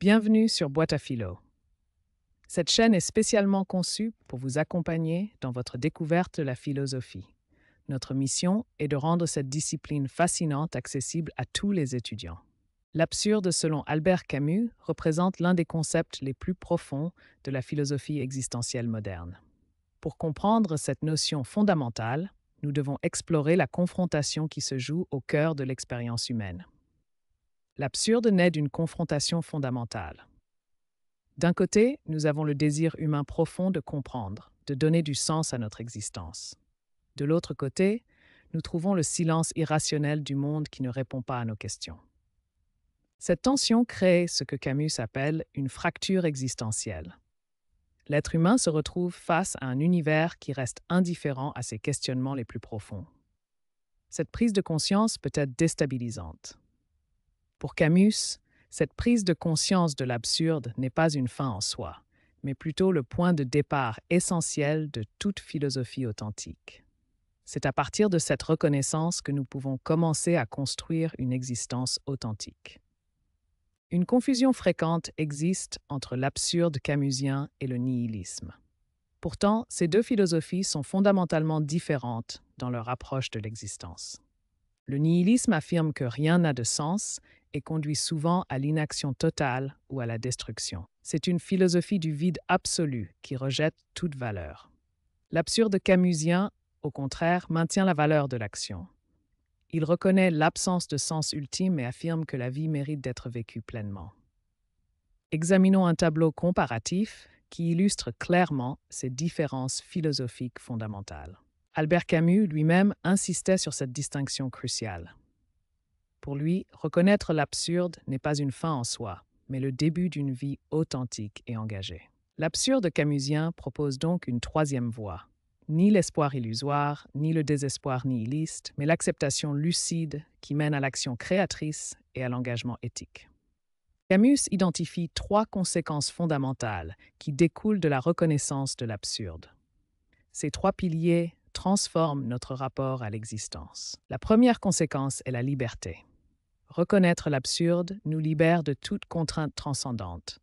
Bienvenue sur Boîte à Philo. Cette chaîne est spécialement conçue pour vous accompagner dans votre découverte de la philosophie. Notre mission est de rendre cette discipline fascinante accessible à tous les étudiants. L'absurde, selon Albert Camus, représente l'un des concepts les plus profonds de la philosophie existentielle moderne. Pour comprendre cette notion fondamentale, nous devons explorer la confrontation qui se joue au cœur de l'expérience humaine. L'absurde naît d'une confrontation fondamentale. D'un côté, nous avons le désir humain profond de comprendre, de donner du sens à notre existence. De l'autre côté, nous trouvons le silence irrationnel du monde qui ne répond pas à nos questions. Cette tension crée ce que Camus appelle une fracture existentielle. L'être humain se retrouve face à un univers qui reste indifférent à ses questionnements les plus profonds. Cette prise de conscience peut être déstabilisante. Pour Camus, cette prise de conscience de l'absurde n'est pas une fin en soi, mais plutôt le point de départ essentiel de toute philosophie authentique. C'est à partir de cette reconnaissance que nous pouvons commencer à construire une existence authentique. Une confusion fréquente existe entre l'absurde camusien et le nihilisme. Pourtant, ces deux philosophies sont fondamentalement différentes dans leur approche de l'existence. Le nihilisme affirme que rien n'a de sens et conduit souvent à l'inaction totale ou à la destruction. C'est une philosophie du vide absolu qui rejette toute valeur. L'absurde camusien, au contraire, maintient la valeur de l'action. Il reconnaît l'absence de sens ultime et affirme que la vie mérite d'être vécue pleinement. Examinons un tableau comparatif qui illustre clairement ces différences philosophiques fondamentales. Albert Camus lui-même insistait sur cette distinction cruciale. Pour lui, reconnaître l'absurde n'est pas une fin en soi, mais le début d'une vie authentique et engagée. L'absurde camusien propose donc une troisième voie. Ni l'espoir illusoire, ni le désespoir nihiliste, mais l'acceptation lucide qui mène à l'action créatrice et à l'engagement éthique. Camus identifie trois conséquences fondamentales qui découlent de la reconnaissance de l'absurde. Ces trois piliers transforment notre rapport à l'existence. La première conséquence est la liberté. Reconnaître l'absurde nous libère de toute contrainte transcendante,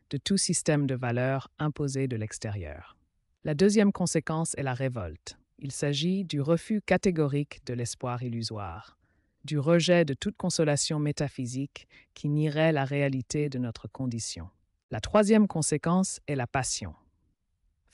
de tout système de valeurs imposé de l'extérieur. La deuxième conséquence est la révolte. Il s'agit du refus catégorique de l'espoir illusoire, du rejet de toute consolation métaphysique qui nierait la réalité de notre condition. La troisième conséquence est la passion.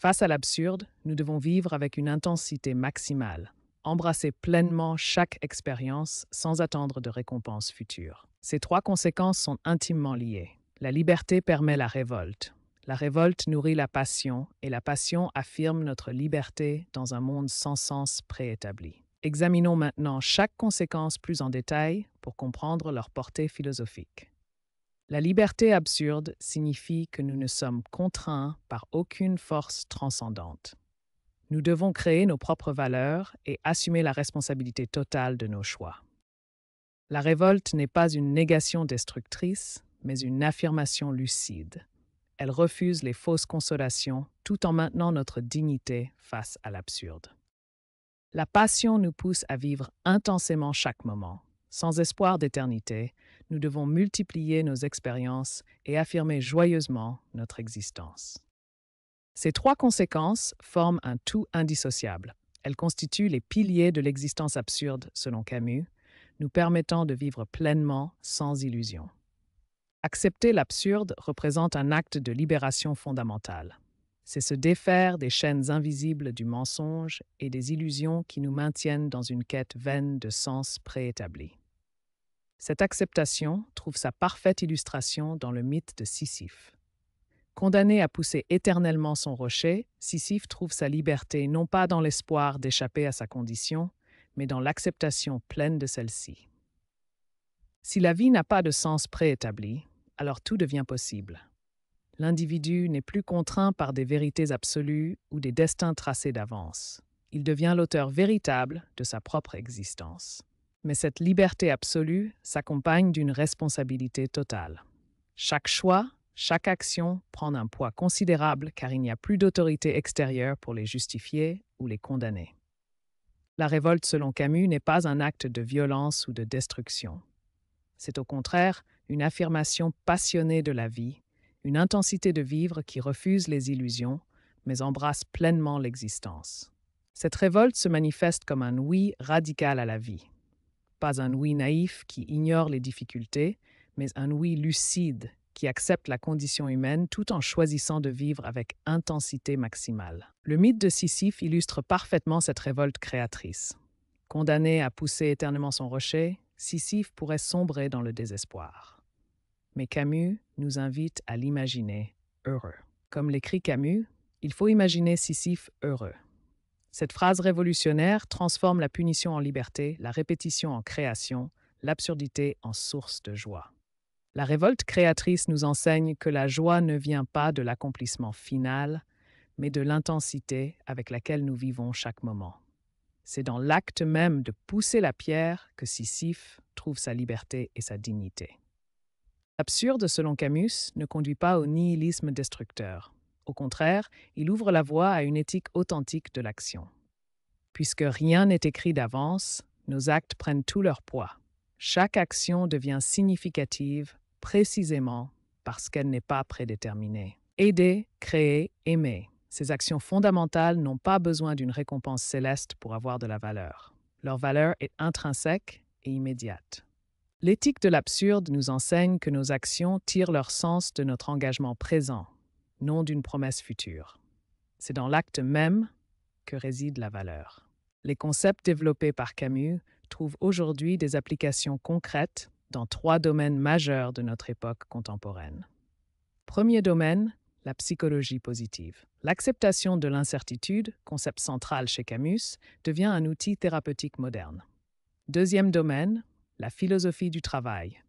Face à l'absurde, nous devons vivre avec une intensité maximale, embrasser pleinement chaque expérience sans attendre de récompense future. Ces trois conséquences sont intimement liées. La liberté permet la révolte. La révolte nourrit la passion et la passion affirme notre liberté dans un monde sans sens préétabli. Examinons maintenant chaque conséquence plus en détail pour comprendre leur portée philosophique. La liberté absurde signifie que nous ne sommes contraints par aucune force transcendante. Nous devons créer nos propres valeurs et assumer la responsabilité totale de nos choix. La révolte n'est pas une négation destructrice, mais une affirmation lucide. Elle refuse les fausses consolations tout en maintenant notre dignité face à l'absurde. La passion nous pousse à vivre intensément chaque moment. Sans espoir d'éternité, nous devons multiplier nos expériences et affirmer joyeusement notre existence. Ces trois conséquences forment un tout indissociable. Elles constituent les piliers de l'existence absurde, selon Camus, nous permettant de vivre pleinement sans illusion. Accepter l'absurde représente un acte de libération fondamentale. C'est se défaire des chaînes invisibles du mensonge et des illusions qui nous maintiennent dans une quête vaine de sens préétabli. Cette acceptation trouve sa parfaite illustration dans le mythe de Sisyphe. Condamné à pousser éternellement son rocher, Sisyphe trouve sa liberté non pas dans l'espoir d'échapper à sa condition, mais dans l'acceptation pleine de celle-ci. Si la vie n'a pas de sens préétabli, alors tout devient possible. L'individu n'est plus contraint par des vérités absolues ou des destins tracés d'avance. Il devient l'auteur véritable de sa propre existence. Mais cette liberté absolue s'accompagne d'une responsabilité totale. Chaque choix, chaque action prend un poids considérable car il n'y a plus d'autorité extérieure pour les justifier ou les condamner. La révolte, selon Camus, n'est pas un acte de violence ou de destruction. C'est au contraire une affirmation passionnée de la vie, une intensité de vivre qui refuse les illusions, mais embrasse pleinement l'existence. Cette révolte se manifeste comme un oui radical à la vie. Pas un oui naïf qui ignore les difficultés, mais un oui lucide qui accepte la condition humaine tout en choisissant de vivre avec intensité maximale. Le mythe de Sisyphe illustre parfaitement cette révolte créatrice. Condamné à pousser éternellement son rocher, Sisyphe pourrait sombrer dans le désespoir. Mais Camus nous invite à l'imaginer heureux. Comme l'écrit Camus, il faut imaginer Sisyphe heureux. Cette phrase révolutionnaire transforme la punition en liberté, la répétition en création, l'absurdité en source de joie. La révolte créatrice nous enseigne que la joie ne vient pas de l'accomplissement final, mais de l'intensité avec laquelle nous vivons chaque moment. C'est dans l'acte même de pousser la pierre que Sisyphe trouve sa liberté et sa dignité. L'absurde, selon Camus, ne conduit pas au nihilisme destructeur. Au contraire, il ouvre la voie à une éthique authentique de l'action. Puisque rien n'est écrit d'avance, nos actes prennent tout leur poids. Chaque action devient significative précisément parce qu'elle n'est pas prédéterminée. Aider, créer, aimer. Ces actions fondamentales n'ont pas besoin d'une récompense céleste pour avoir de la valeur. Leur valeur est intrinsèque et immédiate. L'éthique de l'absurde nous enseigne que nos actions tirent leur sens de notre engagement présent, non d'une promesse future. C'est dans l'acte même que réside la valeur. Les concepts développés par Camus trouvent aujourd'hui des applications concrètes dans 3 domaines majeurs de notre époque contemporaine. Premier domaine, la psychologie positive. L'acceptation de l'incertitude, concept central chez Camus, devient un outil thérapeutique moderne. Deuxième domaine, la philosophie du travail.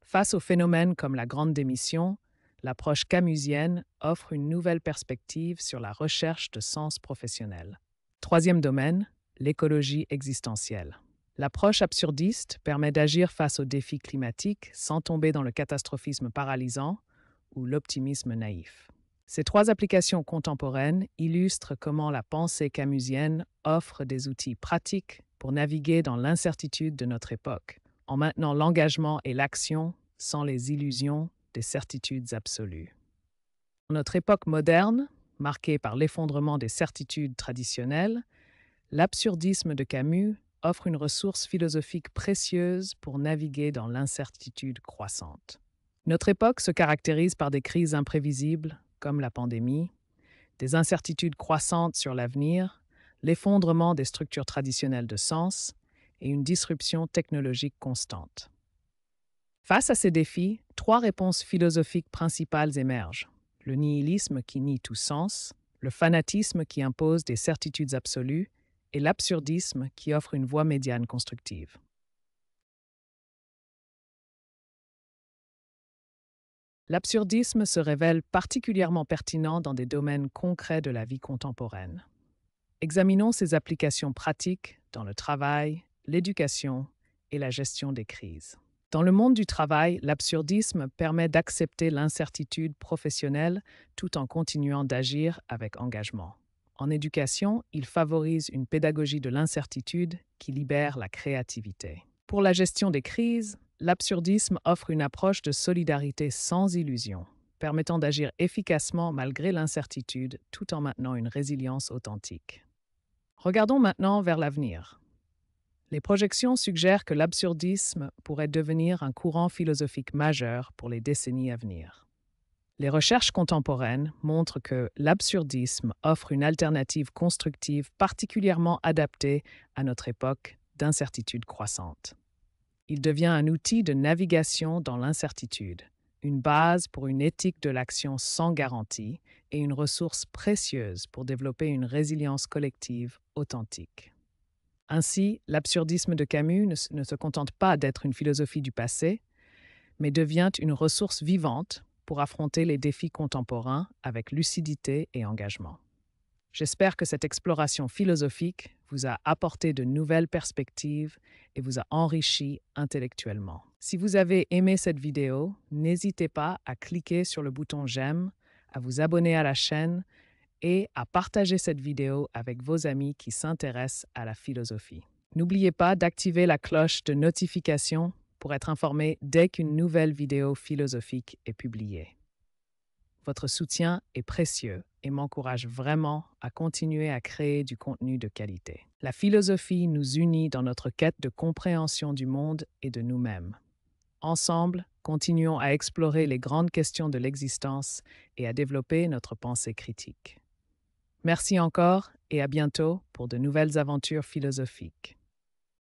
Face aux phénomènes comme la grande démission, l'approche camusienne offre une nouvelle perspective sur la recherche de sens professionnel. Troisième domaine, l'écologie existentielle. L'approche absurdiste permet d'agir face aux défis climatiques sans tomber dans le catastrophisme paralysant ou l'optimisme naïf. Ces 3 applications contemporaines illustrent comment la pensée camusienne offre des outils pratiques pour naviguer dans l'incertitude de notre époque, en maintenant l'engagement et l'action sans les illusions des certitudes absolues. Dans notre époque moderne, marquée par l'effondrement des certitudes traditionnelles, l'absurdisme de Camus offre une ressource philosophique précieuse pour naviguer dans l'incertitude croissante. Notre époque se caractérise par des crises imprévisibles, comme la pandémie, des incertitudes croissantes sur l'avenir, l'effondrement des structures traditionnelles de sens et une disruption technologique constante. Face à ces défis, 3 réponses philosophiques principales émergent. Le nihilisme qui nie tout sens, le fanatisme qui impose des certitudes absolues et l'absurdisme qui offre une voie médiane constructive. L'absurdisme se révèle particulièrement pertinent dans des domaines concrets de la vie contemporaine. Examinons ses applications pratiques dans le travail, l'éducation et la gestion des crises. Dans le monde du travail, l'absurdisme permet d'accepter l'incertitude professionnelle tout en continuant d'agir avec engagement. En éducation, il favorise une pédagogie de l'incertitude qui libère la créativité. Pour la gestion des crises, l'absurdisme offre une approche de solidarité sans illusion, permettant d'agir efficacement malgré l'incertitude tout en maintenant une résilience authentique. Regardons maintenant vers l'avenir. Les projections suggèrent que l'absurdisme pourrait devenir un courant philosophique majeur pour les décennies à venir. Les recherches contemporaines montrent que l'absurdisme offre une alternative constructive particulièrement adaptée à notre époque d'incertitude croissante. Il devient un outil de navigation dans l'incertitude, une base pour une éthique de l'action sans garantie et une ressource précieuse pour développer une résilience collective authentique. Ainsi, l'absurdisme de Camus ne se contente pas d'être une philosophie du passé, mais devient une ressource vivante pour affronter les défis contemporains avec lucidité et engagement. J'espère que cette exploration philosophique vous a apporté de nouvelles perspectives et vous a enrichi intellectuellement. Si vous avez aimé cette vidéo, n'hésitez pas à cliquer sur le bouton j'aime, à vous abonner à la chaîne et à partager cette vidéo avec vos amis qui s'intéressent à la philosophie. N'oubliez pas d'activer la cloche de notification pour être informé dès qu'une nouvelle vidéo philosophique est publiée. Votre soutien est précieux et m'encourage vraiment à continuer à créer du contenu de qualité. La philosophie nous unit dans notre quête de compréhension du monde et de nous-mêmes. Ensemble, continuons à explorer les grandes questions de l'existence et à développer notre pensée critique. Merci encore et à bientôt pour de nouvelles aventures philosophiques.